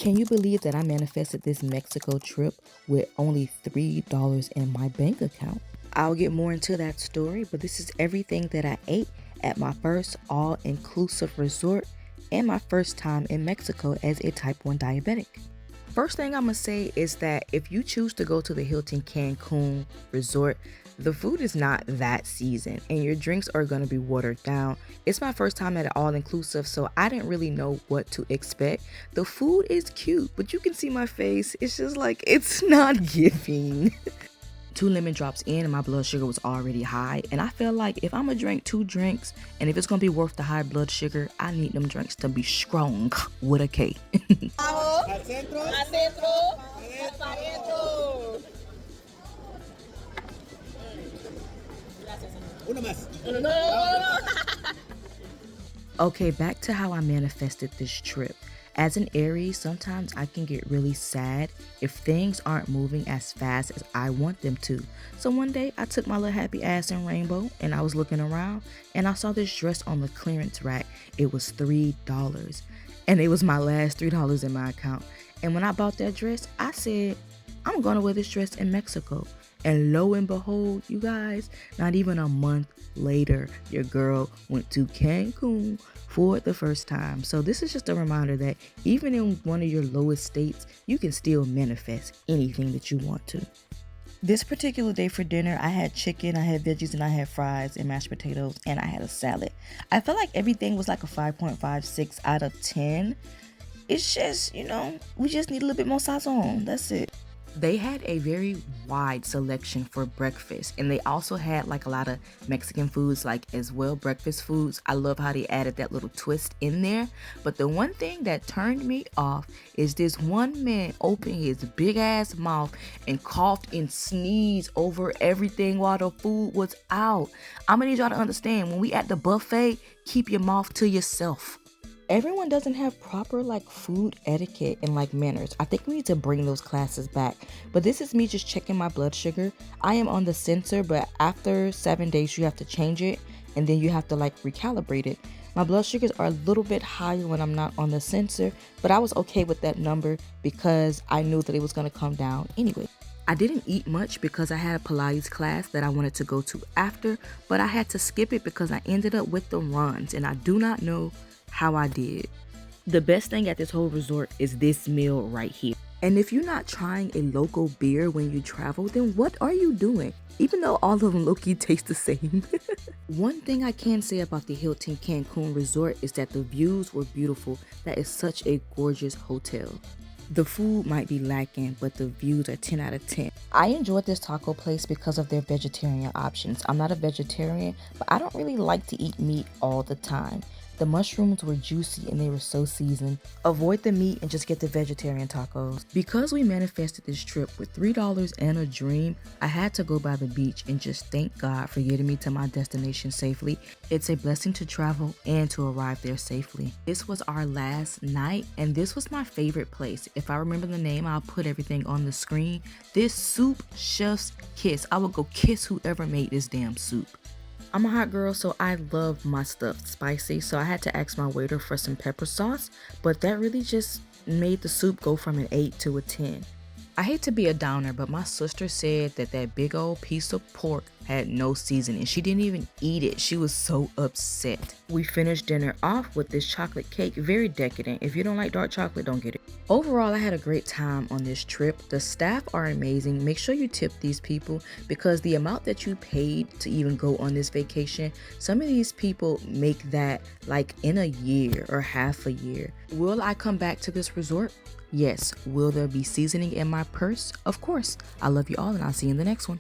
Can you believe that I manifested this Mexico trip with only $3 in my bank account? I'll get more into that story, but this is everything that I ate at my first all-inclusive resort and my first time in Mexico as a type 1 diabetic. First thing I'm gonna say is that if you choose to go to the Hilton Cancun Resort, the food is not that seasoned and your drinks are gonna be watered down. It's my first time at an all-inclusive, so I didn't really know what to expect. The food is cute, but you can see my face. It's just like, it's not giving. 2 lemon drops in and my blood sugar was already high, and I feel like if I'm gonna drink 2 drinks and if it's gonna be worth the high blood sugar, I need them drinks to be strong with a K. Al centro. Al centro. Adentro. Uno más. Okay, back to how I manifested this trip. As an Aries, sometimes I can get really sad if things aren't moving as fast as I want them to. So one day I took my little happy ass in rainbow and I was looking around and I saw this dress on the clearance rack. It was $3 and it was my last $3 in my account. And when I bought that dress, I said, I'm gonna wear this dress in Mexico. And lo and behold, you guys, not even a month later, your girl went to Cancun for the first time. So this is just a reminder that even in one of your lowest states, you can still manifest anything that you want to. This particular day for dinner, I had chicken, I had veggies, and I had fries and mashed potatoes, and I had a salad. I felt like everything was like a 5.56 out of 10. It's just, we just need a little bit more sazon. That's it. They had a very wide selection for breakfast, and they also had like a lot of Mexican foods like as well, breakfast foods. I love how they added that little twist in there. But the one thing that turned me off is this one man opened his big ass mouth and coughed and sneezed over everything while the food was out. I'm gonna need y'all to understand, when we at the buffet, keep your mouth to yourself. Everyone doesn't have proper food etiquette and manners. I think we need to bring those classes back. But this is me just checking my blood sugar. I am on the sensor, but after 7 days you have to change it and then you have to recalibrate it. My blood sugars are a little bit higher when I'm not on the sensor, but I was okay with that number because I knew that it was going to come down anyway. I didn't eat much because I had a Pilates class that I wanted to go to after, but I had to skip it because I ended up with the runs and I do not know how I did. The best thing at this whole resort is this meal right here. And if you're not trying a local beer when you travel, then what are you doing? Even though all of them low-key taste the same. One thing I can say about the Hilton Cancun Resort is that the views were beautiful. That is such a gorgeous hotel. The food might be lacking, but the views are 10 out of 10. I enjoyed this taco place because of their vegetarian options. I'm not a vegetarian, but I don't really like to eat meat all the time. The mushrooms were juicy and they were so seasoned. Avoid the meat and just get the vegetarian tacos. Because we manifested this trip with $3 and a dream, I had to go by the beach and just thank God for getting me to my destination safely. It's a blessing to travel and to arrive there safely. This was our last night and this was my favorite place. If I remember the name, I'll put everything on the screen. This soup, chef's kiss. I would go kiss whoever made this damn soup. I'm a hot girl, so I love my stuff spicy, so I had to ask my waiter for some pepper sauce, but that really just made the soup go from an 8 to a 10. I hate to be a downer, but my sister said that that big old piece of pork had no seasoning. She didn't even eat it. She was so upset. We finished dinner off with this chocolate cake, very decadent. If you don't like dark chocolate, don't get it. Overall, I had a great time on this trip. The staff are amazing. Make sure you tip these people because the amount that you paid to even go on this vacation, some of these people make that in a year or half a year. Will I come back to this resort? Yes. Will there be seasoning in my purse? Of course. I love you all and I'll see you in the next one.